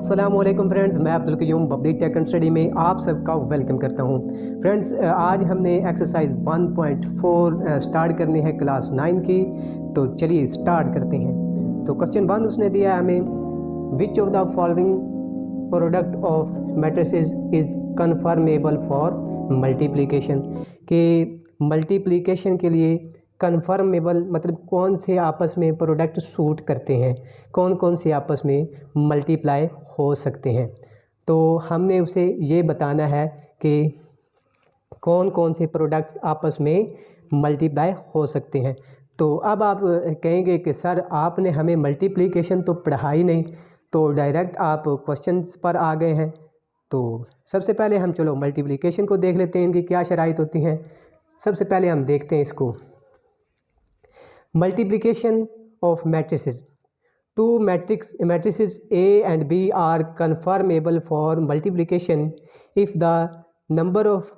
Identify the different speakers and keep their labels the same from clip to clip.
Speaker 1: अस्सलामुअलैकुम फ्रेंड्स, मैं Abdul Qayyum public tech and study में आप सबका वेलकम करता हूं। फ्रेंड्स, आज हमने एक्सरसाइज 1.4 स्टार्ट करनी है क्लास 9 की। तो चलिए स्टार्ट करते हैं। तो क्वेश्चन 1 उसने दिया हमें, which of the following product of matrices is conformable for multiplication. कि मल्टीप्लिकेशन के लिए कन्फर्मेबल मतलब कौन से आपस में प्रोडक्ट सूट करते हैं, कौन कौन से आपस में मल्टीप्लाई हो सकते हैं। तो हमने उसे ये बताना है कि कौन कौन से प्रोडक्ट्स आपस में मल्टीप्लाई हो सकते हैं। तो अब आप कहेंगे कि सर आपने हमें मल्टीप्लिकेशन तो पढ़ाई नहीं, तो डायरेक्ट आप क्वेश्चंस पर आ गए हैं। तो सबसे पहले हम चलो मल्टीप्लिकेशन को देख लेते हैं, इनकी क्या शराइत होती हैं। सबसे पहले हम देखते हैं इसको, multiplication of matrices. Two matrices A and B are conformable for multiplication if the number of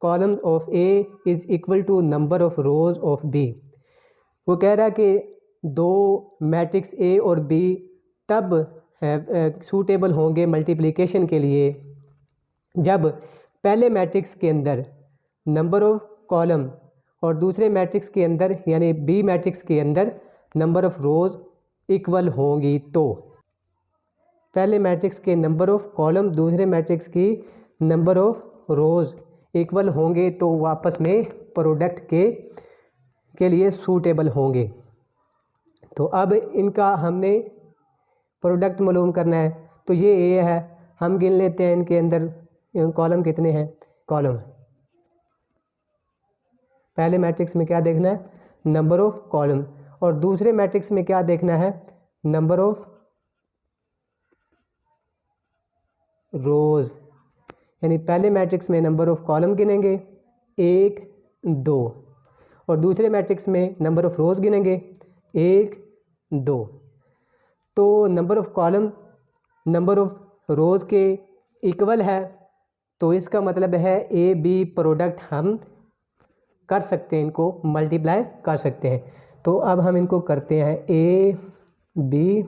Speaker 1: columns of A is equal to number of rows of B। वो कह रहा है कि दो मैट्रिक्स A और B तब सूटेबल होंगे multiplication के लिए जब पहले मैट्रिक्स के अंदर नंबर ऑफ कॉलम और दूसरे मैट्रिक्स के अंदर यानी B मैट्रिक्स के अंदर नंबर ऑफ रोज़ इक्वल होंगी। तो पहले मैट्रिक्स के नंबर ऑफ कॉलम दूसरे मैट्रिक्स की नंबर ऑफ रोज़ इक्वल होंगे तो वापस में प्रोडक्ट के लिए सूटेबल होंगे। तो अब इनका हमने प्रोडक्ट मालूम करना है। तो ये ए है, हम गिन लेते हैं इनके अंदर कॉलम कितने हैं। कॉलम पहले मैट्रिक्स में क्या देखना है, नंबर ऑफ कॉलम, और दूसरे मैट्रिक्स में क्या देखना है, नंबर ऑफ रोज़। यानी पहले मैट्रिक्स में नंबर ऑफ कॉलम गिनेंगे 1 2 और दूसरे मैट्रिक्स में नंबर ऑफ रोज़ गिनेंगे 1 2। तो number of column number of rows के इक्वल है, तो इसका मतलब है ए बी प्रोडक्ट हम कर सकते हैं, इनको मल्टीप्लाई कर सकते हैं। तो अब हम इनको करते हैं, A B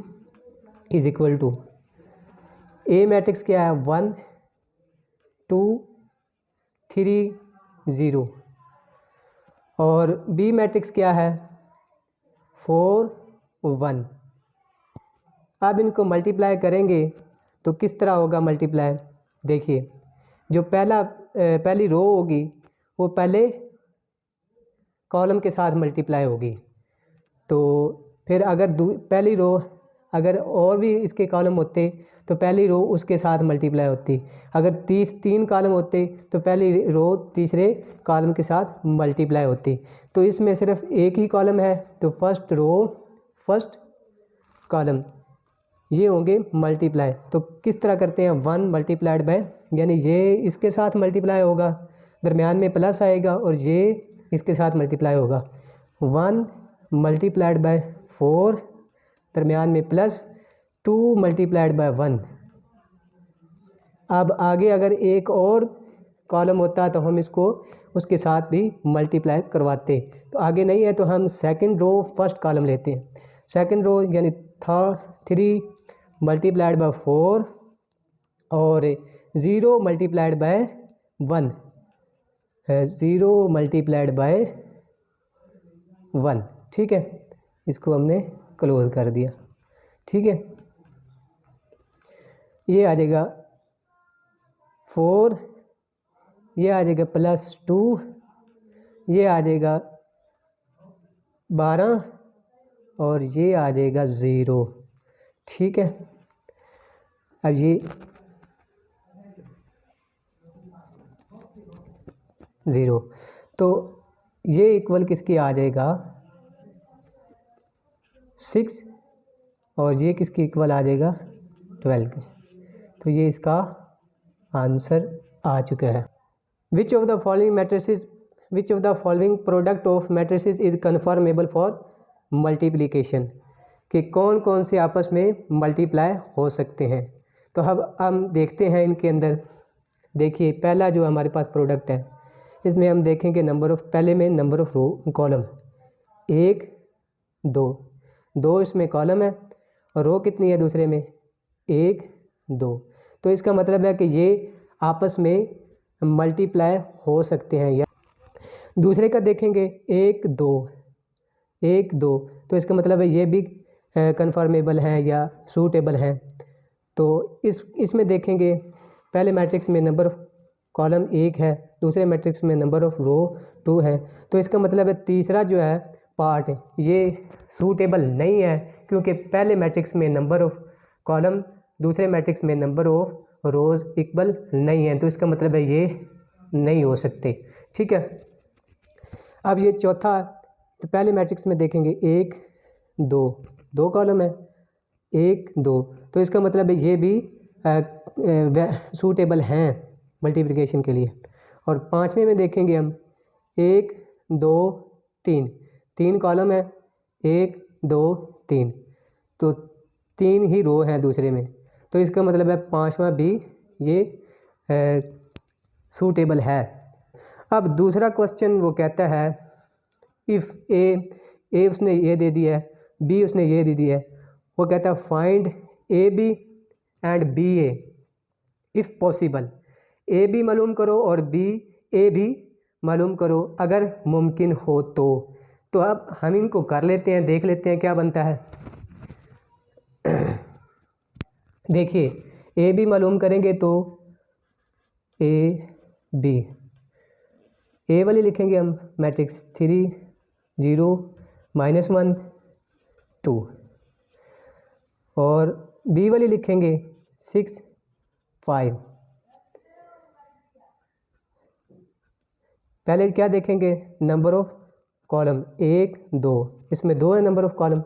Speaker 1: is equal to, A matrix क्या है 1 2 3 0 और बी मैट्रिक्स क्या है 4 1। अब इनको मल्टीप्लाई करेंगे तो किस तरह होगा मल्टीप्लाई। देखिए, जो पहली रो होगी वो पहले कॉलम के साथ मल्टीप्लाई होगी। तो फिर अगर पहली रो अगर और भी इसके कॉलम होते तो पहली रो उसके साथ मल्टीप्लाई होती। अगर 3 कॉलम होते तो पहली रो तीसरे कॉलम के साथ मल्टीप्लाई होती। तो इसमें सिर्फ एक ही कॉलम है, तो फर्स्ट रो फर्स्ट कॉलम ये होंगे मल्टीप्लाई। तो किस तरह करते हैं, 1 मल्टीप्लाइड बाय, यानी ये इसके साथ मल्टीप्लाई होगा, दरमियान में प्लस आएगा, और ये इसके साथ मल्टीप्लाई होगा 1 मल्टीप्लाइड बाय 4, दरमियान में प्लस 2 मल्टीप्लाइड बाय 1। अब आगे अगर एक और कॉलम होता तो हम इसको उसके साथ भी मल्टीप्लाई करवाते। तो आगे नहीं है तो हम सेकंड रो फर्स्ट कॉलम लेते हैं। सेकंड रो यानी 3 मल्टीप्लाइड बाय 4 और 0 मल्टीप्लाइड बाय 1 है, 0 मल्टीप्लाइड बाय 1। ठीक है, इसको हमने क्लोज कर दिया। ठीक है, ये आ जाएगा 4, ये आ जाएगा +2, ये आ जाएगा 12 और ये आ जाएगा 0। ठीक है, अब ये 0, तो ये इक्वल किसकी आ जाएगा 6 और ये किसकी इक्वल आ जाएगा 12 के। तो ये इसका आंसर आ चुका है। Which of the following product of matrices is conformable for multiplication. कि कौन कौन से आपस में मल्टीप्लाई हो सकते हैं। तो अब हम देखते हैं इनके अंदर। देखिए, पहला जो हमारे पास प्रोडक्ट है इसमें हम देखेंगे नंबर ऑफ, पहले में नंबर ऑफ रो कॉलम 1 2 इसमें कॉलम है और रो कितनी है दूसरे में 1 2। तो इसका मतलब है कि ये आपस में मल्टीप्लाई हो सकते हैं। या दूसरे का देखेंगे 1 2 1 2, तो इसका मतलब है ये भी कन्फर्मेबल हैं या सूटेबल हैं। तो इसमें देखेंगे पहले मैट्रिक्स में नंबर ऑफ कॉलम 1 है, दूसरे मैट्रिक्स में नंबर ऑफ रो 2 है। तो इसका मतलब है तीसरा जो है पार्ट ये सूटेबल नहीं है, क्योंकि पहले मैट्रिक्स में नंबर ऑफ कॉलम, दूसरे मैट्रिक्स में नंबर ऑफ रोज़ इक्वल नहीं है। तो इसका मतलब है ये नहीं हो सकते। ठीक है, अब ये चौथा, तो पहले मैट्रिक्स में देखेंगे 1 2, 2 कॉलम है 1 2, तो इसका मतलब है ये भी सूटेबल हैं मल्टीप्लिकेशन के लिए। और पाँचवें में देखेंगे हम 1 2 3, 3 कॉलम है 1 2 3, तो 3 ही रो हैं दूसरे में। तो इसका मतलब है पाँचवा भी ये सूटेबल है। अब दूसरा क्वेश्चन वो कहता है इफ़ ए उसने ये दे दिया है, बी उसने ये दे दिया है। वो कहता है find A B and B A if possible. A B मालूम करो और बी ए भी मालूम करो अगर मुमकिन हो तो। तो अब हम इनको कर लेते हैं, देख लेते हैं क्या बनता है। देखिए ए बी मालूम करेंगे तो ए बी, ए वाली लिखेंगे हम मैट्रिक्स 3 0 -1 2, और बी वाली लिखेंगे 6 5। पहले क्या देखेंगे नंबर ऑफ कॉलम 1 2, इसमें 2 है नंबर ऑफ कॉलम।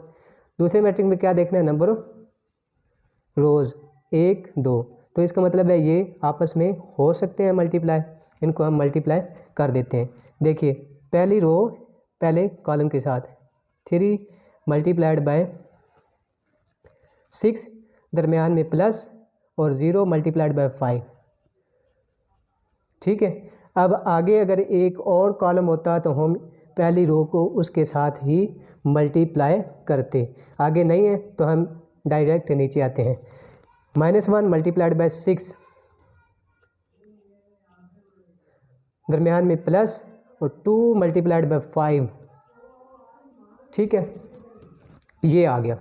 Speaker 1: दूसरे मैट्रिक्स में क्या देखना है नंबर ऑफ रोज़ 1 2, तो इसका मतलब है ये आपस में हो सकते हैं मल्टीप्लाई। इनको हम मल्टीप्लाई कर देते हैं। देखिए पहली रो पहले कॉलम के साथ 3 मल्टीप्लाइड बाय 6, दरमियान में प्लस, और 0 मल्टीप्लाइड बाय 5। ठीक है, अब आगे अगर एक और कॉलम होता तो हम पहली रो को उसके साथ ही मल्टीप्लाई करते। आगे नहीं है तो हम डायरेक्ट नीचे आते हैं। -1 मल्टीप्लाइड बाय 6, दरमियान में प्लस, और 2 मल्टीप्लाइड बाय 5। ठीक है, ये आ गया,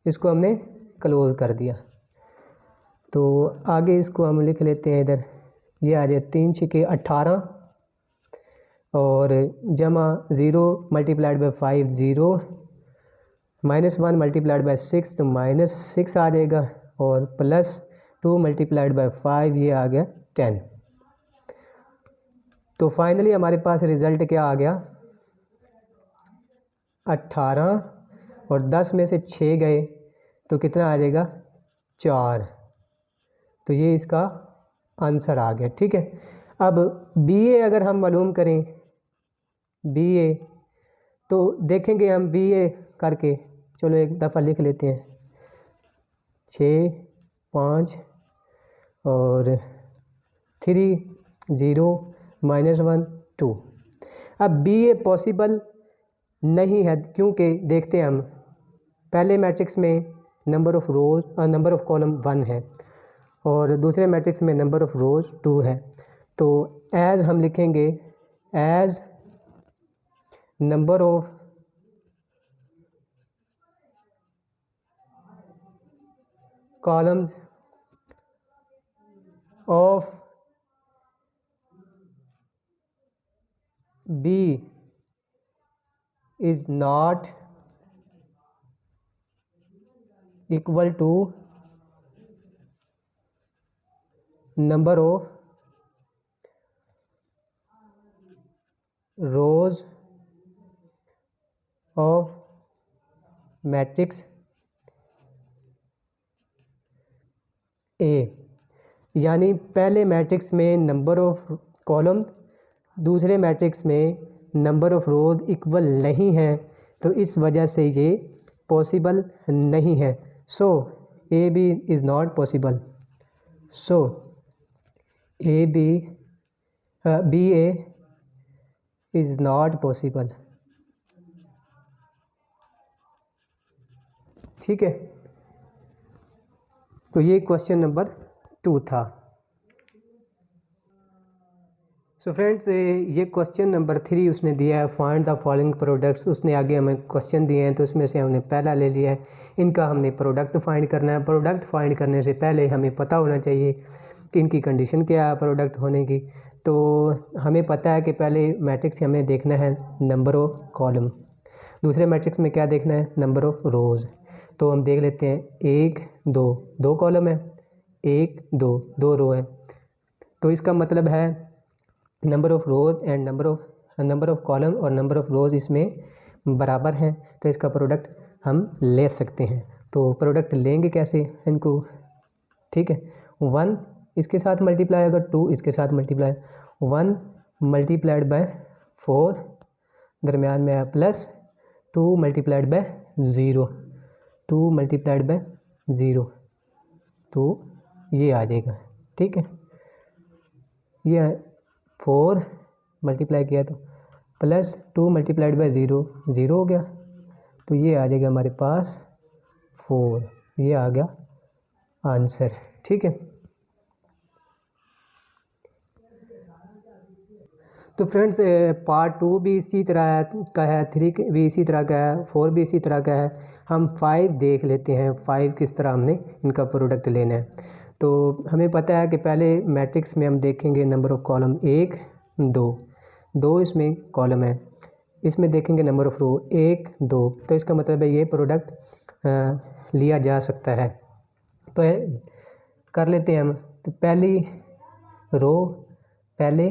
Speaker 1: इसको हमने क्लोज कर दिया। तो आगे इसको हम लिख लेते हैं इधर, ये आ जाए 3 6 18, और जमा 0 मल्टीप्लाइड बाय 5 0, -1 मल्टीप्लाइड बाय 6 तो -6 आ जाएगा, और प्लस 2 मल्टीप्लाइड बाय 5 ये आ गया 10। तो फाइनली हमारे पास रिज़ल्ट क्या आ गया 18, और 10 में से 6 गए तो कितना आ जाएगा 4। तो ये इसका आंसर आ गया। ठीक है, अब बी ए अगर हम मालूम करें बी ए, तो देखेंगे हम बी ए करके, चलो एक दफ़ा लिख लेते हैं 6 5 और 3 0 -1 2। अब बी ए पॉसिबल नहीं है, क्योंकि देखते हैं हम पहले मैट्रिक्स में number of rows number of column 1 है, और दूसरे मैट्रिक्स में नंबर ऑफ़ रोज़ 2 है। तो एज़ हम लिखेंगे as number of columns of B is not equal to number of rows of matrix A। यानी पहले मैट्रिक्स में नंबर ऑफ कॉलम, दूसरे मैट्रिक्स में नंबर ऑफ़ रोज़ इक्वल नहीं है, तो इस वजह से ये पॉसिबल नहीं है। So A B is not possible. So A B A is not possible. ठीक है, तो ये क्वेश्चन नंबर 2 था। सो फ्रेंड्स, ये क्वेश्चन नंबर 3 उसने दिया है, फाइंड द फॉलोइंग प्रोडक्ट्स। उसने आगे हमें क्वेश्चन दिए हैं तो उसमें से हमने पहला ले लिया है, इनका हमने प्रोडक्ट फाइंड करना है। प्रोडक्ट फाइंड करने से पहले हमें पता होना चाहिए कि इनकी कंडीशन क्या है प्रोडक्ट होने की। तो हमें पता है कि पहले मैट्रिक्स हमें देखना है नंबर ऑफ कॉलम, दूसरे मैट्रिक्स में क्या देखना है, नंबर ऑफ रोज़। तो हम देख लेते हैं 1 2, 2 कॉलम है, 1 2, 2 रो है। तो इसका मतलब है number of rows and number of column और नंबर ऑफ़ रोज़ इसमें बराबर हैं, तो इसका प्रोडक्ट हम ले सकते हैं। तो प्रोडक्ट लेंगे कैसे इनको, ठीक है। 1 इसके साथ मल्टीप्लाई होगा, 2 इसके साथ मल्टीप्लाई, 1 मल्टीप्लाइड बाय 4, दरमियान में है plus 2 multiplied by 0, 2 multiplied by 0, तो ये आ जाएगा, ठीक है। ये 4 मल्टीप्लाई किया तो प्लस 2 मल्टीप्लाइड बाय 0, 0 हो गया, तो ये आ जाएगा हमारे पास 4, ये आ गया आंसर, ठीक है। तो फ्रेंड्स, पार्ट 2 भी इसी तरह का है, 3 भी इसी तरह का है, 4 भी इसी तरह का है। हम 5 देख लेते हैं, 5 किस तरह हमने इनका प्रोडक्ट लेना है। तो हमें पता है कि पहले मैट्रिक्स में हम देखेंगे नंबर ऑफ़ कॉलम 1 2, 2 इसमें कॉलम है, इसमें देखेंगे नंबर ऑफ़ रो 1 2, तो इसका मतलब है ये प्रोडक्ट लिया जा सकता है। तो कर लेते हैं हम। तो पहली रो पहले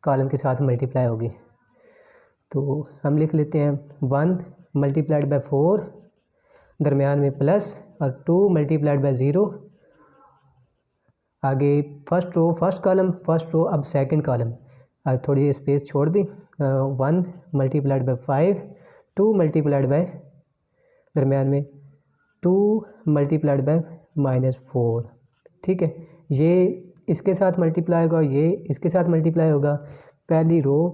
Speaker 1: कॉलम के साथ मल्टीप्लाई होगी, तो हम लिख लेते हैं 1 मल्टीप्लाइड बाय 4, दरमियान में प्लस, और 2 मल्टीप्लाइड बाय 0, आगे first row first column, first row अब सेकंड कॉलम, अब थोड़ी स्पेस छोड़ दी, 1 मल्टीप्लाइड बाय 5, 2 मल्टीप्लाइड बाय, दरमियान में 2 मल्टीप्लाइड बाय -4, ठीक है। ये इसके साथ मल्टीप्लाई होगा, ये इसके साथ मल्टीप्लाई होगा, पहली रो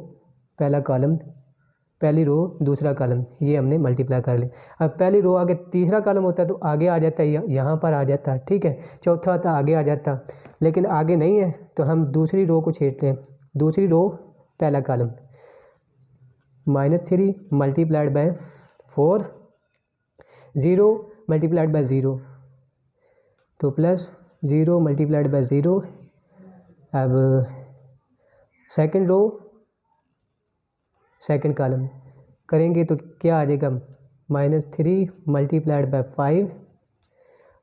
Speaker 1: पहला कॉलम, पहली रो दूसरा कॉलम, ये हमने मल्टीप्लाई कर लिया। अब पहली रो आगे तीसरा कॉलम होता है तो आगे आ जाता है, यहाँ पर आ जाता है, ठीक है। चौथा होता आगे आ जाता, लेकिन आगे नहीं है तो हम दूसरी रो को छेड़ते हैं। दूसरी रो पहला column -3 multiplied by 4, 0 multiplied by 0, तो प्लस 0 मल्टीप्लाइड बाय 0। अब सेकंड रो सेकंड कॉलम करेंगे तो क्या आ जाएगा, -3 मल्टीप्लाइड बाय 5,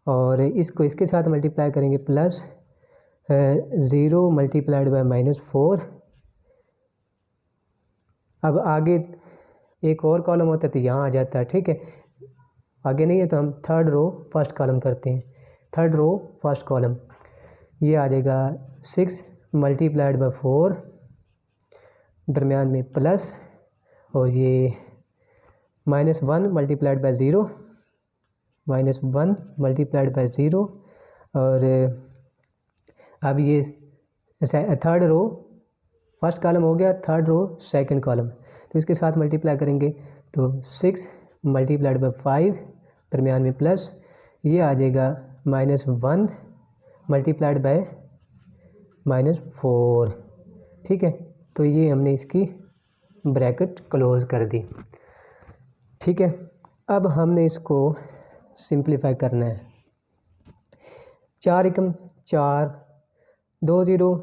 Speaker 1: और इसको इसके साथ मल्टीप्लाई करेंगे प्लस 0 मल्टीप्लाइड बाय -4। अब आगे एक और कॉलम होता है तो यहाँ आ जाता है, ठीक है। आगे नहीं है तो हम थर्ड रो फर्स्ट कॉलम करते हैं, थर्ड रो फर्स्ट कॉलम, ये आ जाएगा 6 मल्टीप्लाइड बाय 4, दरमियान में प्लस, और ये -1 मल्टीप्लाइड बाय 0, -1 मल्टीप्लाइड बाय 0, और अब ये थर्ड रो फर्स्ट कॉलम हो गया, थर्ड रो सेकंड कॉलम, तो इसके साथ मल्टीप्लाई करेंगे तो 6 मल्टीप्लाइड बाय 5, दरमियान में प्लस, ये आ जाएगा -1 मल्टीप्लाइड बाय -4, ठीक है। तो ये हमने इसकी ब्रैकेट क्लोज कर दी, ठीक है। अब हमने इसको सिंप्लीफाई करना है। 4 एकम 4, 2 0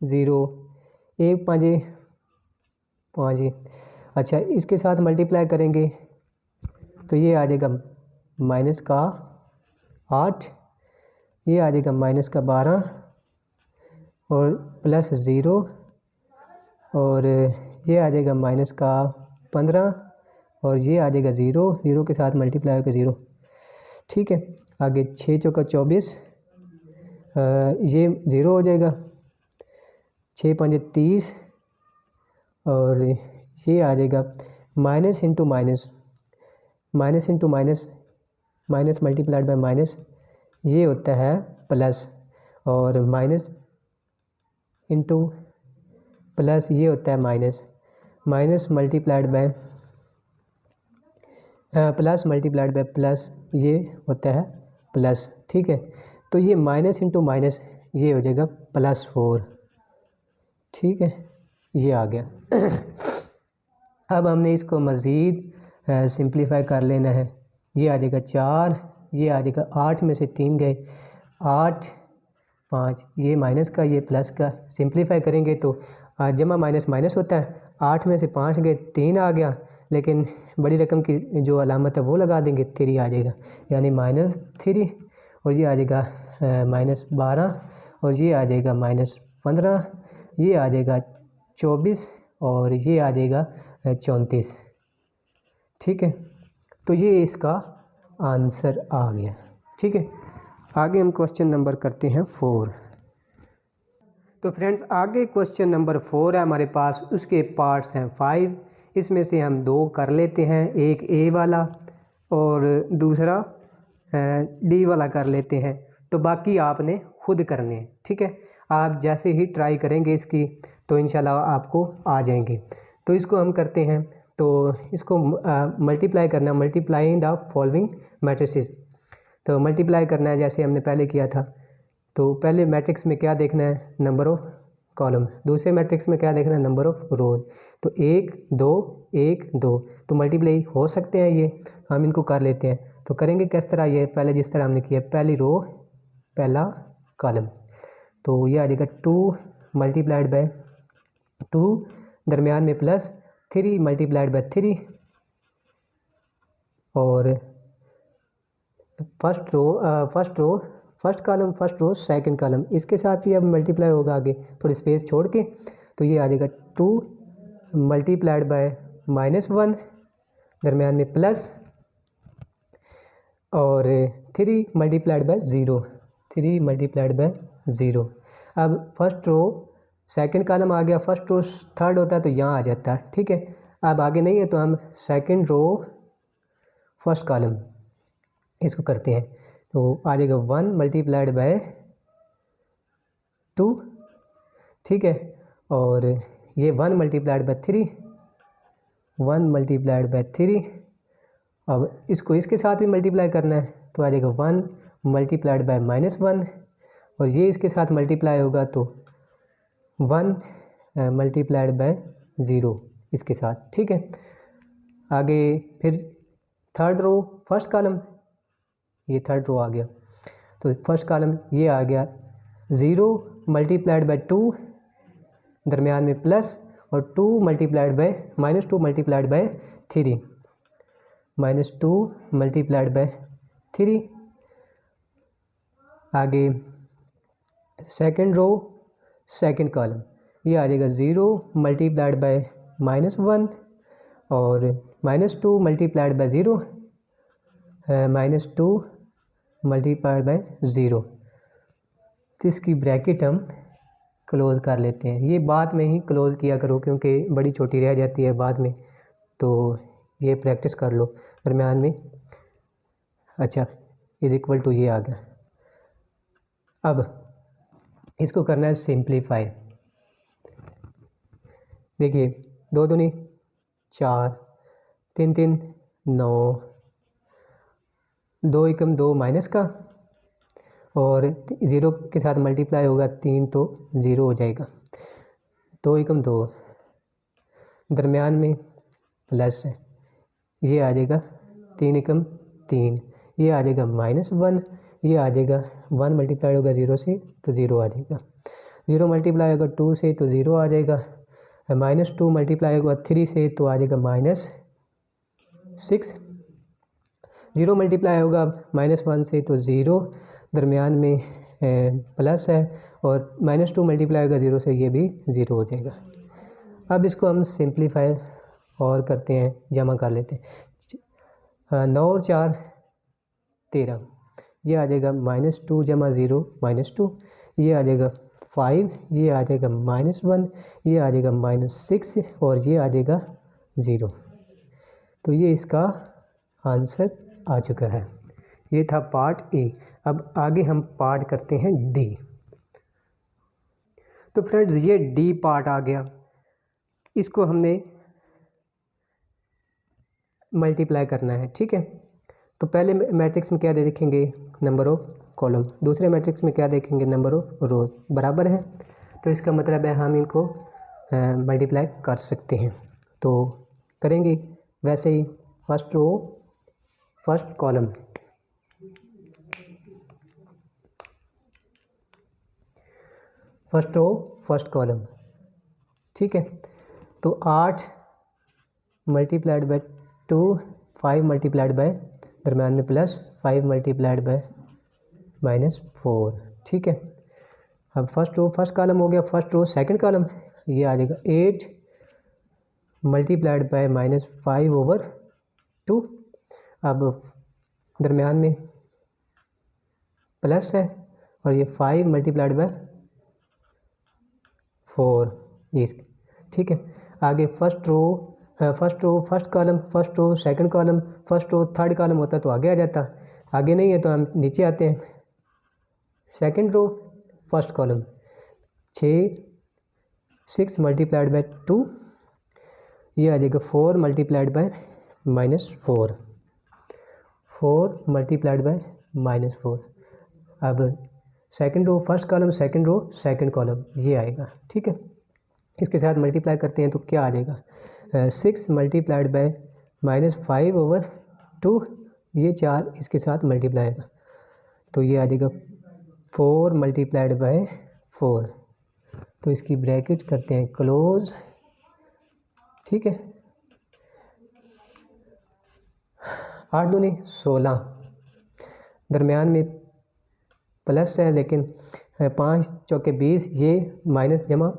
Speaker 1: 0, 1 5 5, अच्छा इसके साथ मल्टीप्लाई करेंगे तो ये आ जाएगा -8, ये आ जाएगा -12, और प्लस 0, और ये आ जाएगा -15, और ये आ जाएगा 0, 0 के साथ मल्टीप्लाई होगा 0, ठीक है। आगे 6 चौका 24, ये 0 हो जाएगा, 6 5 30, और ये आ जाएगा minus into minus, minus into minus, minus multiplied by minus, ये होता है प्लस, और माइनस इंटू प्लस ये होता है minus, minus multiplied by plus multiplied by plus, ये होता है प्लस, ठीक है। तो ये माइनस इंटू माइनस ये हो जाएगा +4, ठीक है, ये आ गया। अब हमने इसको मज़ीद सिंप्लीफाई कर लेना है। ये आ जाएगा 4, ये आ जाएगा 8 में से 3 गए 8, 5, ये माइनस का ये प्लस का, सिंप्लीफाई करेंगे तो जमा माइनस माइनस होता है। 8 में से 5 गए 3 आ गया, लेकिन बड़ी रकम की जो अलामत है वो लगा देंगे, 3 आ जाएगा, यानी -3, और ये आ जाएगा -12, और ये आ जाएगा -15, ये आ जाएगा 24, और ये आ जाएगा 34, ठीक है। तो ये इसका आंसर आ गया, ठीक है। आगे हम क्वेश्चन नंबर करते हैं 4। तो फ्रेंड्स आगे क्वेश्चन नंबर 4 है हमारे पास, उसके पार्ट्स हैं 5। इसमें से हम 2 कर लेते हैं, एक ए वाला और दूसरा डी वाला कर लेते हैं। तो बाकी आपने खुद करने हैं, ठीक है। आप जैसे ही ट्राई करेंगे इसकी तो इंशाल्लाह आपको आ जाएंगे। तो इसको हम करते हैं, तो इसको मल्टीप्लाई करना है, मल्टीप्लाइंग द फॉलोइंग मैट्रिसेस। तो मल्टीप्लाई करना है जैसे हमने पहले किया था। तो पहले मैट्रिक्स में क्या देखना है, नंबर ऑफ कॉलम, दूसरे मैट्रिक्स में क्या देखना है, नंबर ऑफ रोज। तो 1 2 1 2 तो मल्टीप्लाई हो सकते हैं ये, हम इनको कर लेते हैं। तो करेंगे किस तरह, ये पहले जिस तरह हमने किया, पहली रो पहला कॉलम, तो ये आ जाएगा 2 मल्टीप्लाइड बाय 2, दरमियान में +3 मल्टीप्लाइड बाय 3, और first column first row second column, इसके साथ ही अब मल्टीप्लाई होगा आगे थोड़ी स्पेस छोड़ के। तो ये आ जाएगा 2 मल्टीप्लाइड बाय -1, दरमियान में प्लस, और 3 मल्टीप्लाइड बाय 0, 3 मल्टीप्लाइड बाय 0। अब फर्स्ट रो सेकंड कॉलम आ गया, फर्स्ट रो थर्ड होता है तो यहाँ आ जाता है, ठीक है। अब आगे नहीं है तो हम सेकंड रो फर्स्ट कॉलम इसको करते हैं। तो आ जाएगा 1 मल्टीप्लाइड बाय 2, ठीक है, और ये 1 मल्टीप्लाइड बाय 3, 1 मल्टीप्लाइड बाय 3। अब इसको इसके साथ भी मल्टीप्लाई करना है, तो आ जाएगा 1 मल्टीप्लाइड बाय -1, और ये इसके साथ मल्टीप्लाई होगा तो 1 मल्टीप्लाइड बाय 0 इसके साथ, ठीक है। आगे फिर थर्ड रो फर्स्ट कॉलम, ये थर्ड रो आ गया, तो फर्स्ट कॉलम ये आ गया 0 मल्टीप्लाइड बाय 2, दरमियान में प्लस, और 2 multiplied by -2 multiplied by 3, -2 multiplied by 3। आगे सेकंड रो सेकंड कॉलम, ये आ जाएगा 0 मल्टीप्लाइड बाय -1, और -2 मल्टीप्लाइड बाय 0, -2 मल्टीप्लाइड बाय 0। तो इसकी ब्रैकेट हम क्लोज़ कर लेते हैं। ये बाद में ही क्लोज़ किया करो क्योंकि बड़ी छोटी रह जाती है बाद में, तो ये प्रैक्टिस कर लो दरमियान में। अच्छा, इज इक्वल टू ये आ गया। अब इसको करना है सिंप्लीफाई। देखिए 2 दूनी 4, 3 3 9, 2 एकम 2 माइनस का, और 0 के साथ मल्टीप्लाई होगा 3 तो 0 हो जाएगा। 2 एकम 2, दरमियान में प्लस है, ये आ जाएगा 3 एकम 3, ये आ जाएगा -1, ये आ जाएगा 1 मल्टीप्लाई होगा 0 से तो 0 आ जाएगा, 0 मल्टीप्लाई होगा 2 से तो 0 आ जाएगा, -2 मल्टीप्लाई होगा 3 से तो आ जाएगा -6, 0 मल्टीप्लाई होगा -1 से तो 0, दरमियान में प्लस है, और -2 मल्टीप्लाई होगा 0 से ये भी 0 हो जाएगा। अब इसको हम सिंप्लीफाई और करते हैं, जमा कर लेते हैं। 9 और 4 13, ये आ जाएगा -2 जमा 0 -2, ये आ जाएगा 5, ये आ जाएगा -1, ये आ जाएगा -6, और ये आ जाएगा 0। तो ये इसका आंसर आ चुका है। ये था पार्ट ए। अब आगे हम पार्ट करते हैं डी। तो फ्रेंड्स ये डी पार्ट आ गया, इसको हमने मल्टीप्लाई करना है, ठीक है। तो पहले मैट्रिक्स में क्या दे देखेंगे, नंबर ऑफ कॉलम। दूसरे मैट्रिक्स में क्या देखेंगे, नंबर ऑफ रोज बराबर है, तो इसका मतलब है हम इनको मल्टीप्लाई कर सकते हैं। तो करेंगे वैसे ही, first row first column, first row first column, ठीक है। तो 8 मल्टीप्लाइड बाय 2, 5 मल्टीप्लाइड बाय दरम्यान में प्लस 5 मल्टीप्लाइड बाय -4, ठीक है। अब फर्स्ट रो फर्स्ट कॉलम हो गया, फर्स्ट रो सेकंड कॉलम, ये आ जाएगा 8 मल्टीप्लाइड बाय -5/2। अब दरम्यान में प्लस है और ये 5 मल्टीप्लाइड बाय 4, ये, ठीक है। आगे first row first column, first row second column, first row third column होता तो आगे आ जाता, आगे नहीं है तो हम नीचे आते हैं। Second row first column, 6 multiplied by 2, ये आ जाएगा 4 मल्टीप्लाइड बाय -4, 4 मल्टीप्लाइड बाय -4। अब second row first column, second row second column, ये आएगा, ठीक है। इसके साथ मल्टीप्लाई करते हैं तो क्या आ जाएगा, 6 मल्टीप्लाइड बाय -5/2, ये 4 इसके साथ मल्टीप्लाई आएगा तो ये आ जाएगा 4 मल्टीप्लाइड बाय 4। तो इसकी ब्रैकेट करते हैं क्लोज, ठीक है। 8 दूनी 16, दरमियान में प्लस है लेकिन 5 चौके 20, ये माइनस जमा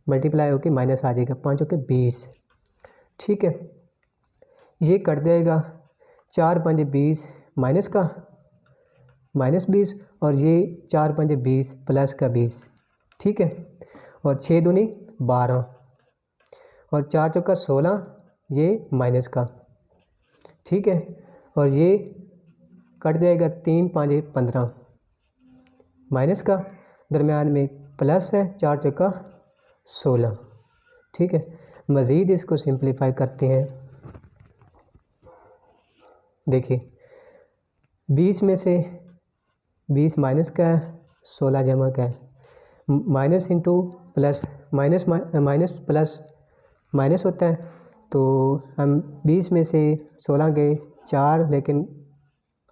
Speaker 1: मल्टीप्लाई होकर माइनस आ जाएगा, 5 चौके 20, ठीक है। ये कट जाएगा, 4 5 20 माइनस का -20 और ये 4 5 20 प्लस का 20, ठीक है। और 6 दूनी 12 और 4 चौका 16, ये माइनस का, ठीक है। और ये कट जाएगा, 3 5 15 माइनस का, दरमियान में प्लस है, 4 चौका 16, ठीक है। मज़ीद इसको सिंप्लीफाई करते हैं, देखिए 20 में से 20 माइनस का है, 16 जमा का है, minus into plus, minus minus plus minus होता है, तो हम 20 में से 16 गए 4, लेकिन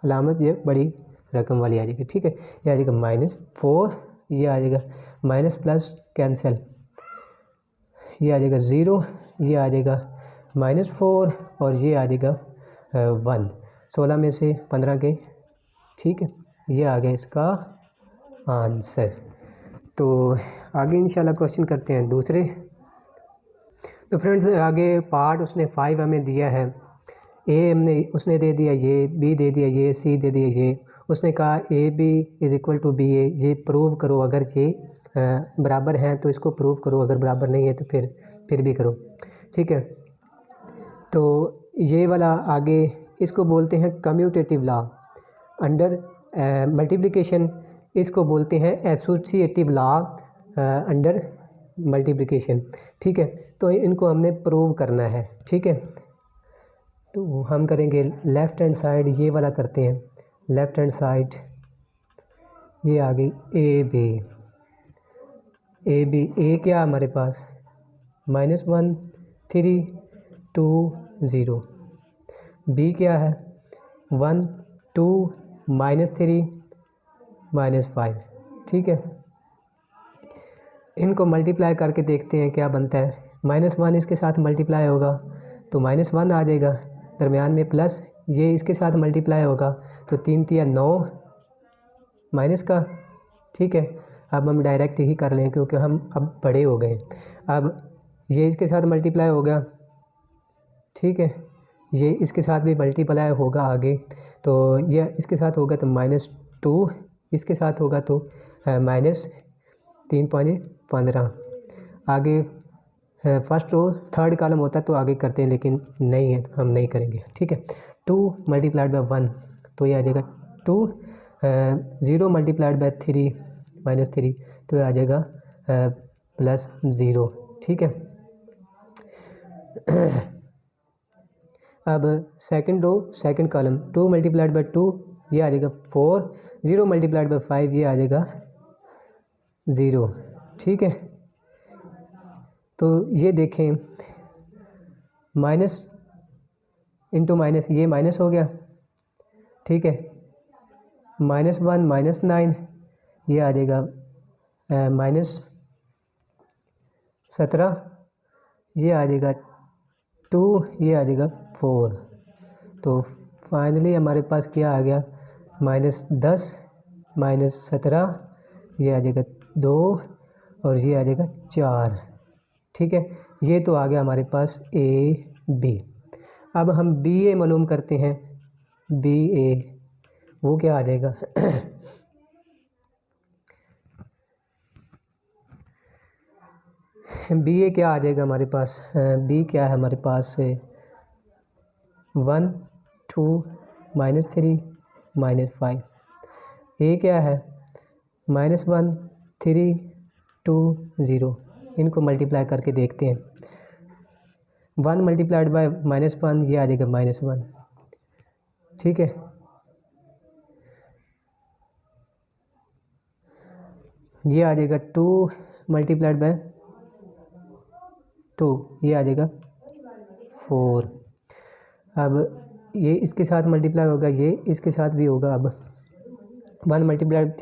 Speaker 1: अलामत ये बड़ी रकम वाली आ जाएगी, ठीक है। ये आ जाएगा -4, ये आ जाएगा माइनस प्लस कैंसिल, ये आ जाएगा 0, ये आ जाएगा -4 और ये आ जाएगा 1। 16 में से 15 गए, ठीक है। ये आ गया इसका आंसर। तो आगे इंशाल्लाह क्वेश्चन करते हैं दूसरे। तो फ्रेंड्स आगे पार्ट उसने 5 हमें दिया है, ए उसने दे दिया ये, बी दे दिया ये, सी दे दिया ये। उसने कहा AB = BA, ये प्रूव करो, अगर ये बराबर हैं तो इसको प्रूव करो, अगर बराबर नहीं है तो फिर भी करो, ठीक है। तो ये वाला आगे इसको बोलते हैं कम्यूटेटिव लॉ अंडर मल्टीप्लिकेशन, इसको बोलते हैं एसोसिएटिव लॉ अंडर मल्टीप्लिकेशन, ठीक है। तो इनको हमने प्रूव करना है, ठीक है। तो हम करेंगे लेफ़्ट हैंड साइड, ये वाला करते हैं, लेफ़्ट हैंड साइड, ये आ गई AB, ए क्या हमारे पास -1 3 2 0, B क्या है 1 2 -3 -5, ठीक है। इनको मल्टीप्लाई करके देखते हैं क्या बनता है। -1 इसके साथ मल्टीप्लाई होगा तो -1 आ जाएगा, दरमियान में प्लस, ये इसके साथ मल्टीप्लाई होगा तो 3 3 9 माइनस का, ठीक है। अब हम डायरेक्ट ही कर लें क्योंकि हम अब बड़े हो गए। अब ये इसके साथ मल्टीप्लाई होगा, ठीक है, ये इसके साथ भी मल्टीप्लाई होगा आगे, तो ये इसके साथ होगा तो -2, इसके साथ होगा तो -3 5 15। आगे फर्स्ट रो थर्ड कॉलम होता तो आगे करते हैं, लेकिन नहीं है तो हम नहीं करेंगे, ठीक है। 2 मल्टीप्लाइड बाय 1 तो ये आ जाएगा 2, 0 मल्टीप्लाइड बाय 3 -3 तो ये आ जाएगा +0, ठीक है। अब second row second column, 2 multiplied by 2 ये आ जाएगा 4, 0 मल्टीप्लाइड बाई 5 ये आ जाएगा 0। ठीक है, तो ये देखें माइनस इंटू माइनस, ये माइनस हो गया। ठीक है, -1 -9 ये आ जाएगा -17, ये आ जाएगा 2, ये आ जाएगा 4। तो फाइनली हमारे पास क्या आ गया, -10 -17 ये आ जाएगा 2 और ये आ जाएगा 4। ठीक है, ये तो आ गया हमारे पास ए बी। अब हम बी ए मालूम करते हैं। बी ए वो क्या आ जाएगा बी ए क्या आ जाएगा हमारे पास, बी क्या है हमारे पास 1 2 -3 -5। ए क्या है -1 3 2 0। इनको मल्टीप्लाई करके देखते हैं। 1 मल्टीप्लाइड बाय -1 ये आ जाएगा -1। ठीक है, ये आ जाएगा 2 मल्टीप्लाइड बाय 2 ये आ जाएगा 4। अब ये इसके साथ मल्टीप्लाई होगा, ये इसके साथ भी होगा। अब 1 मल्टीप्लाइड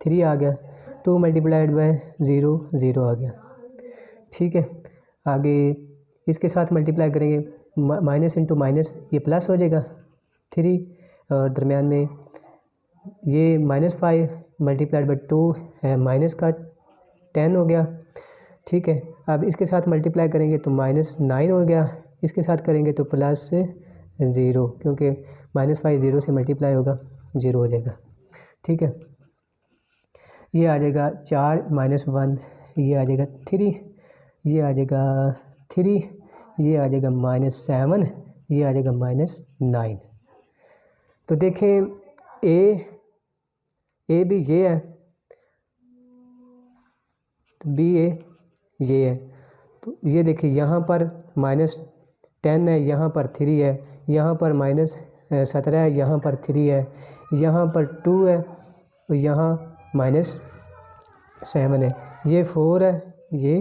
Speaker 1: 3 आ गया, 2 मल्टीप्लाइड बाय 0 0 आ गया। ठीक है, आगे इसके साथ मल्टीप्लाई करेंगे, माइनस इंटू माइनस ये प्लस हो जाएगा 3, और दरमियान में ये -5 मल्टीप्लाइड बाई 2 है, माइनस का 10 हो गया। ठीक है, अब इसके साथ मल्टीप्लाई करेंगे तो -9 हो गया, इसके साथ करेंगे तो +0, क्योंकि -5 0 से मल्टीप्लाई होगा 0 हो जाएगा। ठीक है, ये आ जाएगा 4 -1 ये आ जाएगा 3, ये आ जाएगा 3, ये आ जाएगा -7, ये आ जाएगा -9। तो देखें ए भी ये है, तो बी ए ये है। तो ये देखिए यहाँ पर -10 है, यहाँ पर 3 है, यहाँ पर -17 है, यहाँ पर 3 है, यहाँ पर 2 है, और यहाँ -7 है, ये 4 है ये।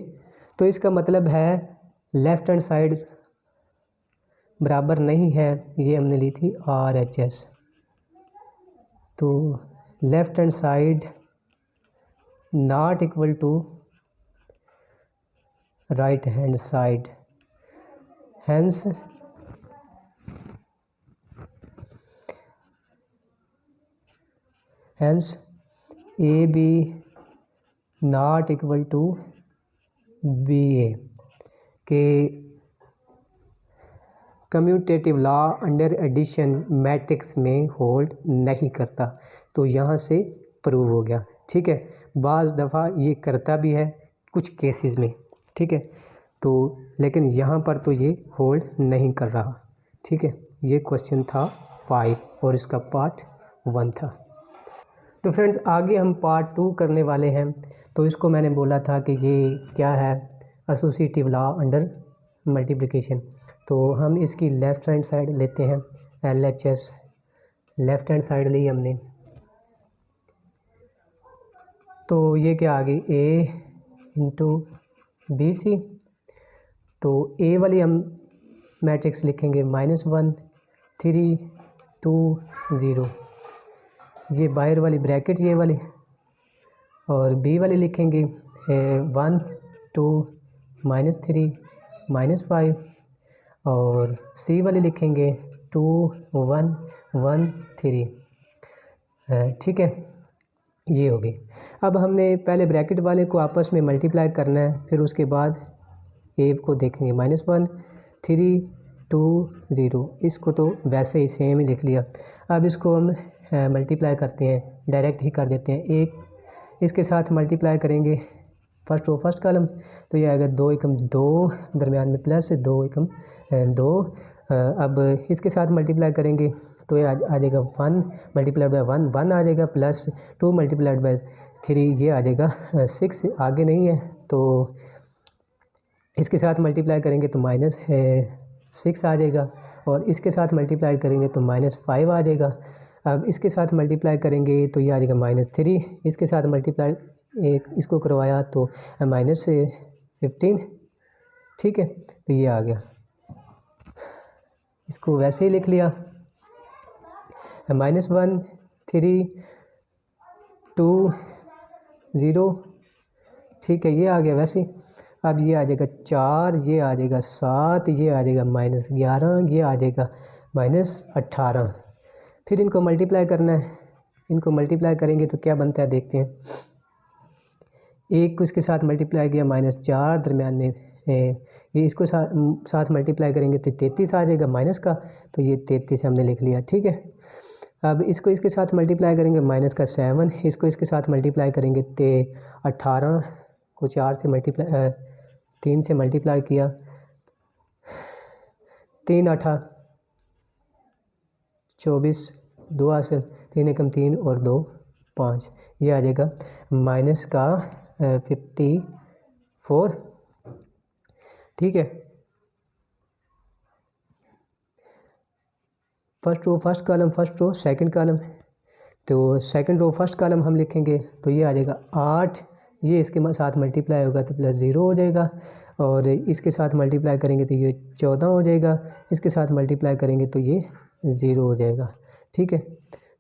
Speaker 1: तो इसका मतलब है लेफ़्ट हैंड साइड बराबर नहीं है, ये हमने ली थी RHS। तो left hand side not equal to right hand side, hence AB not equal to BA के commutative law under addition matrix में होल्ड नहीं करता। तो यहाँ से प्रूव हो गया। ठीक है, बाज़ दफ़ा ये करता भी है कुछ केसेस में। ठीक है, तो लेकिन यहाँ पर तो ये होल्ड नहीं कर रहा। ठीक है, ये क्वेश्चन था 5 और इसका पार्ट 1 था। तो फ्रेंड्स आगे हम पार्ट 2 करने वाले हैं। तो इसको मैंने बोला था कि ये क्या है, एसोसिएटिव लॉ अंडर मल्टीप्लिकेशन। तो हम इसकी लेफ़्ट हैंड साइड लेते हैं, LHS लेफ़्ट हैंड साइड ली हमने। तो ये क्या आ गई A इंटू BC। तो A वाली हम मैट्रिक्स लिखेंगे -1 3 2 0, ये बाहर वाली ब्रैकेट ये वाली, और B वाली लिखेंगे 1 2 -3 -5, और C वाली लिखेंगे 2 1 1 3। ठीक है, ये हो गई। अब हमने पहले ब्रैकेट वाले को आपस में मल्टीप्लाई करना है, फिर उसके बाद ए को देखेंगे -1 3 2 0। इसको तो वैसे ही सेम ही लिख लिया। अब इसको हम मल्टीप्लाई करते हैं, डायरेक्ट ही कर देते हैं। एक इसके साथ मल्टीप्लाई करेंगे फर्स्ट कॉलम, तो ये आएगा 2 एकम 2, दरमियान में प्लस 2 एकम 2। अब इसके साथ मल्टीप्लाई करेंगे तो ये आ जाएगा 1 मल्टीप्लाइड बाय 1 1 आ जाएगा, प्लस 2 मल्टीप्लाइड बाय 3 ये आ जाएगा 6, आगे नहीं है। तो इसके साथ मल्टीप्लाई करेंगे तो -6 आ जाएगा, और इसके साथ मल्टीप्लाई करेंगे तो -5 आ जाएगा। अब इसके साथ मल्टीप्लाई करेंगे तो ये आ जाएगा -3, इसके साथ मल्टीप्लाई एक इसको करवाया तो -15, ठीक है। तो ये आ गया, इसको वैसे ही लिख लिया, -1 3 2 0, ठीक है, ये आ गया वैसे। अब ये आ जाएगा 4, ये आ जाएगा 7, ये आ जाएगा -11, ये आ जाएगा -18। फिर इनको मल्टीप्लाई करना है, इनको मल्टीप्लाई करेंगे तो क्या बनता है देखते हैं। एक को इसके साथ मल्टीप्लाई किया -4, दरमियान में ये इसको साथ मल्टीप्लाई करेंगे तो 33 आ जाएगा माइनस का, तो ये 33 हमने लिख लिया, ठीक है। अब इसको इसके साथ मल्टीप्लाई करेंगे -7, इसको इसके साथ मल्टीप्लाई करेंगे तो 18 को 4 से मल्टीप्लाई 3 से मल्टीप्लाई किया, 3 8 24, 2 हासिल, 3 एकम 3 और 2 5, ये आ जाएगा माइनस का 54, ठीक है। First row first column, first row second column, तो सेकंड रो फर्स्ट कॉलम हम लिखेंगे तो ये आ जाएगा 8, ये इसके साथ मल्टीप्लाई होगा तो +0 हो जाएगा, और इसके साथ मल्टीप्लाई करेंगे तो ये 14 हो जाएगा, इसके साथ मल्टीप्लाई करेंगे तो ये 0 हो जाएगा, ठीक है।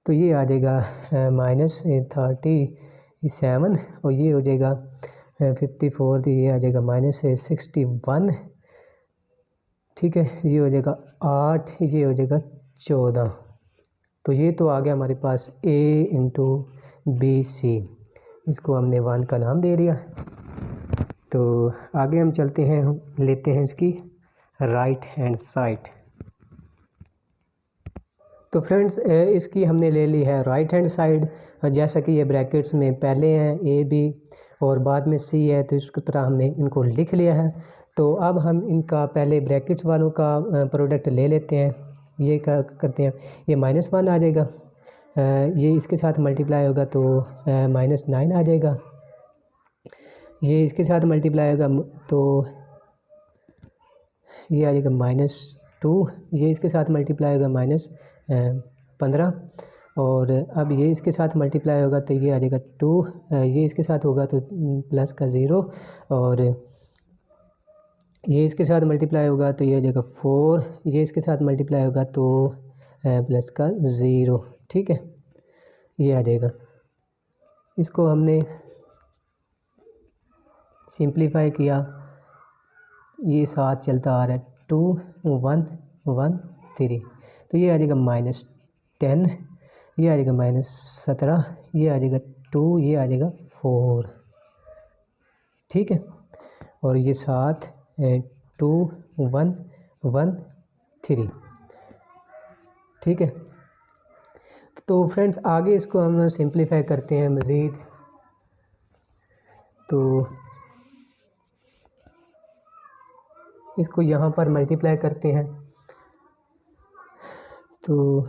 Speaker 1: तो ये आ जाएगा -37 और ये हो जाएगा 54, तो ये आ जाएगा -61, ठीक है। ये हो जाएगा 8, ये हो जाएगा 14। तो ये तो आ गया हमारे पास A × BC, इसको हमने 1 का नाम दे दिया। तो आगे हम चलते हैं, हम लेते हैं इसकी राइट हैंड साइड। तो फ्रेंड्स इसकी हमने ले ली है राइट हैंड साइड, जैसा कि ये ब्रैकेट्स में पहले हैं A B और बाद में C है, तो इसकी तरह हमने इनको लिख लिया है। तो अब हम इनका पहले ब्रैकेट्स वालों का प्रोडक्ट ले लेते हैं। ये क्या करते हैं, ये -1 आ जाएगा, ये इसके साथ मल्टीप्लाई होगा तो -9 आ जाएगा, ये इसके साथ मल्टीप्लाई होगा तो ये आ जाएगा -2, ये इसके साथ मल्टीप्लाई होगा -15, और अब ये इसके साथ मल्टीप्लाई होगा तो ये आ जाएगा 2, ये इसके साथ होगा तो प्लस का 0, और ये इसके साथ मल्टीप्लाई होगा तो ये आ जाएगा 4, ये इसके साथ मल्टीप्लाई होगा तो प्लस का 0, ठीक है, ये आ जाएगा। इसको हमने सिंप्लीफाई किया, ये साथ चलता आ रहा है 2 1 1 3, तो ये आ जाएगा -10, ये आ जाएगा -17, ये आ जाएगा 2, ये आ जाएगा 4, ठीक है। और ये साथ 2 1 1 3, ठीक है। तो फ्रेंड्स आगे इसको हम सिंप्लीफाई करते हैं मज़ीद। तो इसको यहाँ पर मल्टीप्लाई करते हैं तो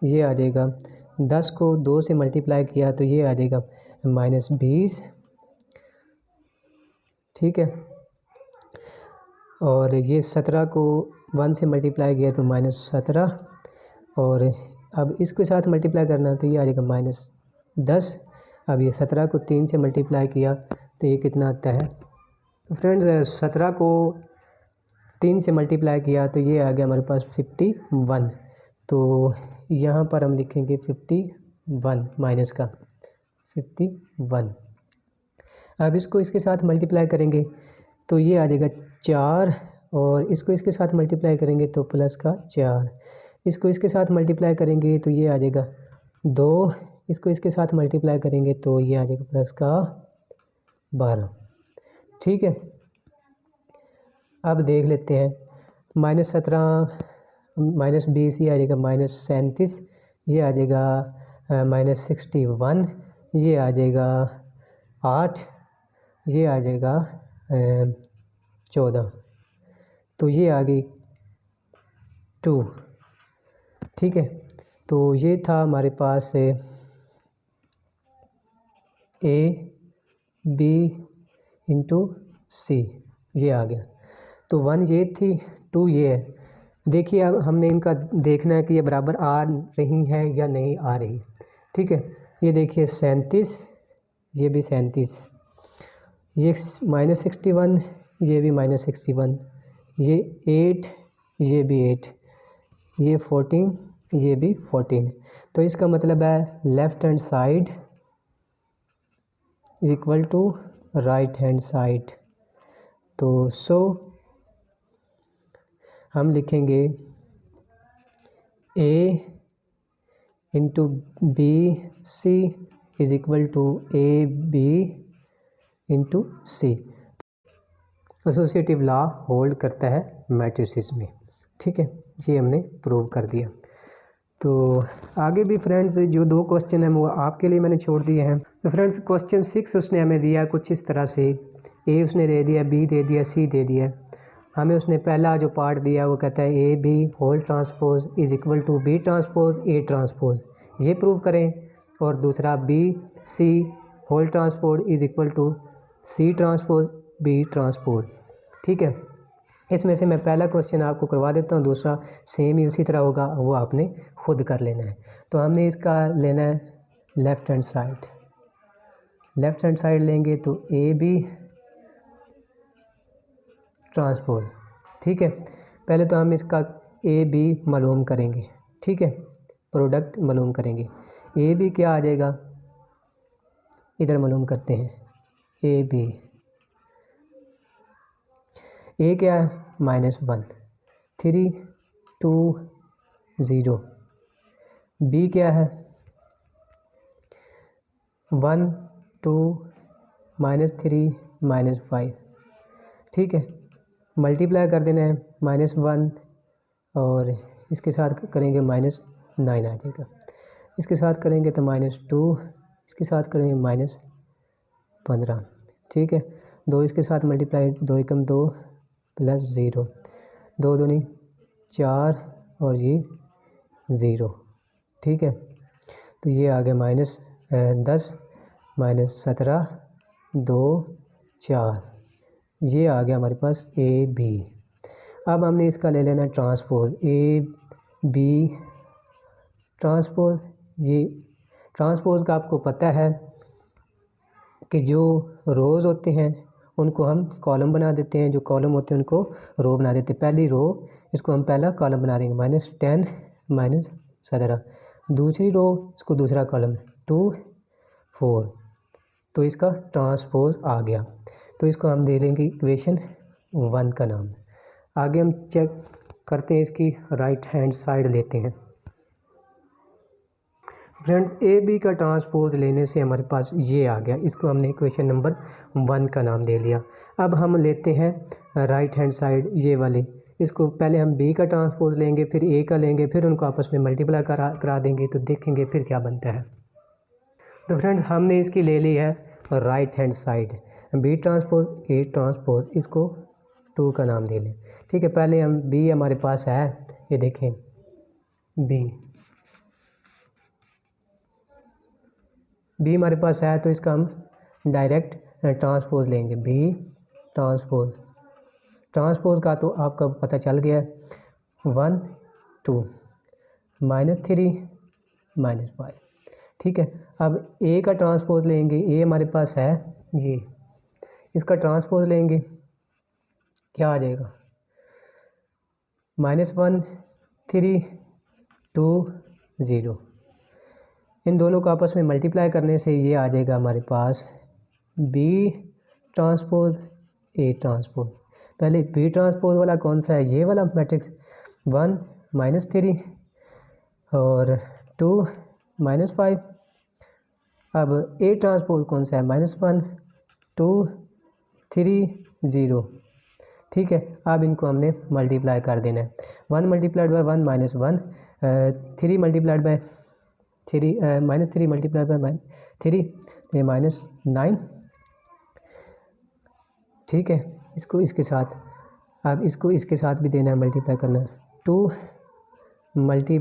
Speaker 1: ये आ जाएगा, 10 को 2 से मल्टीप्लाई किया तो ये आ जाएगा -20, ठीक है। और ये 17 को 1 से मल्टीप्लाई किया तो -17, और अब इसके साथ मल्टीप्लाई करना तो ये आ जाएगा -10। अब ये 17 को 3 से मल्टीप्लाई किया तो ये कितना आता है, तो फ्रेंड्स 17 को 3 से मल्टीप्लाई किया तो ये आ गया हमारे पास 51। तो यहाँ पर हम लिखेंगे 51 माइनस का 51। अब इसको इसके साथ मल्टीप्लाई करेंगे तो ये आ जाएगा 4, और इसको इसके साथ मल्टीप्लाई करेंगे तो प्लस का 4, इसको इसके साथ मल्टीप्लाई करेंगे तो ये आ जाएगा 2, इसको इसके साथ मल्टीप्लाई करेंगे तो ये आ जाएगा प्लस का 12, ठीक है। अब देख लेते हैं, -17 -20 ये आ जाएगा -37, ये आ जाएगा -61, ये आ जाएगा 8, ये आ जाएगा 14, तो ये आ गई 2, ठीक है। तो ये था हमारे पास A B × C, ये आ गया। तो 1 ये थी, 2 ये है, देखिए अब हमने इनका देखना है कि ये बराबर आ रही है या नहीं आ रही। ठीक है, ये देखिए 37, ये भी 37, ये -61, ये भी -61, ये 8, ये भी 8, ये 14, ये भी 14। तो इसका मतलब है left hand side equal to right hand side. तो सो हम लिखेंगे A into B C is equal to A B into C. Associative law hold करता है मैट्रिसेस में। ठीक है, ये हमने प्रूव कर दिया। तो आगे भी फ्रेंड्स जो 2 क्वेश्चन हैं वो आपके लिए मैंने छोड़ दिए हैं। तो फ्रेंड्स क्वेश्चन 6 उसने हमें दिया कुछ इस तरह से, ए उसने दे दिया, बी दे दिया, सी दे दिया। हमें उसने पहला जो पार्ट दिया वो कहता है A B whole transpose is equal to B transpose A transpose, ये प्रूव करें। और दूसरा B C whole transpose is equal to C transpose B transpose. ठीक है, इसमें से मैं पहला क्वेश्चन आपको करवा देता हूँ, दूसरा सेम ही उसी तरह होगा, वो आपने खुद कर लेना है। तो हमने इसका लेना है left hand side. Left hand side लेंगे तो ए बी ट्रांसपोज। ठीक है, पहले तो हम इसका ए बी मालूम करेंगे। ठीक है, प्रोडक्ट मालूम करेंगे। ए बी क्या आ जाएगा, इधर मालूम करते हैं। ए बी, ए क्या है -1, 3 2 0। बी क्या है 1 2 -3 -5। ठीक है, मल्टीप्लाई कर देना है -1 और इसके साथ करेंगे -9 आ जाएगा। इसके साथ करेंगे तो -2, इसके साथ करेंगे -15। ठीक है, 2 इसके साथ मल्टीप्लाई, 2 एकम 2 + 0, 2 दूनी 4 और ये 0। ठीक है, तो ये आ गया -10 -17 2 4, ये आ गया हमारे पास ए बी। अब हमने इसका ले लेना ट्रांसपोज, ए बी ट्रांसपोज। ये ट्रांसपोज का आपको पता है कि जो रोज़ होते हैं उनको हम कॉलम बना देते हैं, जो कॉलम होते हैं उनको रो बना देते हैं। पहली रो इसको हम पहला कॉलम बना देंगे -10 -17, दूसरी रो इसको दूसरा कॉलम 2 4, तो इसका ट्रांसपोज आ गया। तो इसको हम दे लेंगे इक्वेशन 1 का नाम। आगे हम चेक करते हैं, इसकी राइट हैंड साइड लेते हैं। फ्रेंड्स ए बी का ट्रांसपोज लेने से हमारे पास ये आ गया, इसको हमने इक्वेशन नंबर 1 का नाम दे लिया। अब हम लेते हैं राइट हैंड साइड ये वाली, इसको पहले हम बी का ट्रांसपोज लेंगे, फिर ए का लेंगे, फिर उनको आपस में मल्टीप्लाई करा देंगे, तो देखेंगे फिर क्या बनता है। तो फ्रेंड्स हमने इसकी ले ली है right hand side, B transpose A transpose, इसको 2 का नाम दे लें। ठीक है, पहले हम बी हमारे पास है, ये देखें बी हमारे पास है, तो इसका हम डायरेक्ट ट्रांसपोज लेंगे। बी ट्रांसपोज का तो आपका पता चल गया, 1 2 -3 -5। ठीक है, अब ए का ट्रांसपोज लेंगे, ए हमारे पास है ये, इसका ट्रांसपोज लेंगे, क्या आ जाएगा -1 3 2 0। इन दोनों को आपस में मल्टीप्लाई करने से ये आ जाएगा हमारे पास बी ट्रांसपोज ए ट्रांसपोज। पहले बी ट्रांसपोज वाला कौन सा है, ये वाला मैट्रिक्स, 1 -3 और 2 -5। अब ए ट्रांसपोज कौन सा है, -1 2 3 0। ठीक है, अब इनको हमने मल्टीप्लाई कर देना है, 1 × 1 -1 3 × 3 -3 × 3 ये -9। ठीक है, इसको इसके साथ, अब इसको इसके साथ भी देना है, मल्टीप्लाई करना है, 2 ×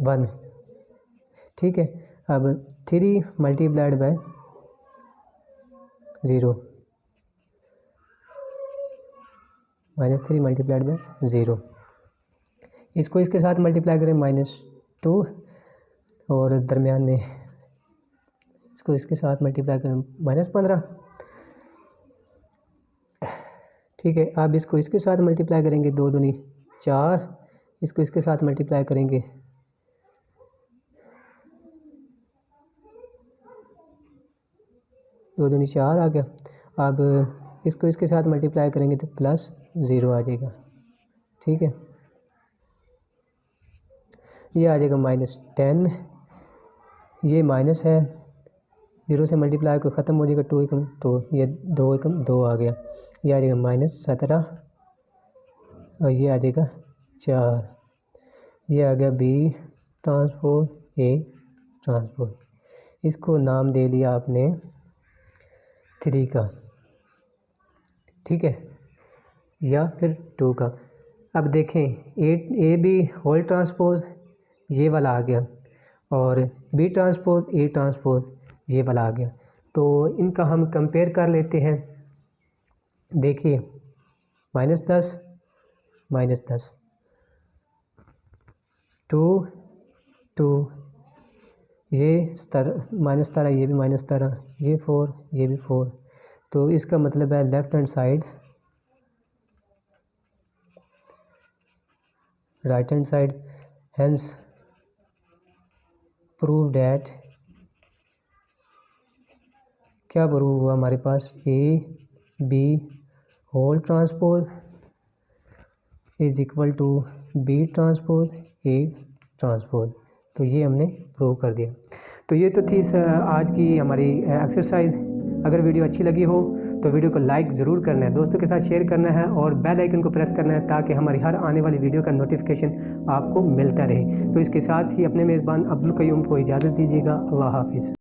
Speaker 1: 1। ठीक है, अब 3 × 0 -3 मल्टीप्लाइड बाई 0। इसको इसके साथ मल्टीप्लाई करें -2 और दरमियान में इसको इसके साथ मल्टीप्लाई करें -15। ठीक है, अब इसको इसके साथ मल्टीप्लाई करेंगे 2 दूनी 4, इसको इसके साथ मल्टीप्लाई करेंगे 2 दूनी 4 आ गया। अब इसको इसके साथ मल्टीप्लाई करेंगे तो +0 आ जाएगा। ठीक है, ये आ जाएगा -10, ये माइनस है, 0 से मल्टीप्लाई को ख़त्म हो जाएगा, 2 एकम 2, ये 2 एकम 2 आ गया। ये आ जाएगा -17 और ये आ जाएगा 4। ये आ गया B ट्रांसपोज A ट्रांसपोज। इसको नाम दे लिया आपने 3 का, ठीक है, या फिर 2 का। अब देखें ए बी होल ट्रांसपोज ये वाला आ गया और B ट्रांसपोज A ट्रांसपोज ये वाला आ गया। तो इनका हम कंपेयर कर लेते हैं। देखिए -10 -10, 2 2, ये -17, ये भी -17, ये 4, ये भी 4। तो इसका मतलब है left hand side right hand side, hence prove that, क्या प्रूव हुआ हमारे पास, A B whole transpose is equal to B transpose A transpose. तो ये हमने प्रूव कर दिया। तो ये तो थी आज की हमारी एक्सरसाइज। अगर वीडियो अच्छी लगी हो तो वीडियो को लाइक ज़रूर करना है, दोस्तों के साथ शेयर करना है और बेल आइकन को प्रेस करना है ताकि हमारी हर आने वाली वीडियो का नोटिफिकेशन आपको मिलता रहे। तो इसके साथ ही अपने मेज़बान अब्दुल क़य्यूम को इजाज़त दीजिएगा। अल्लाह हाफिज़।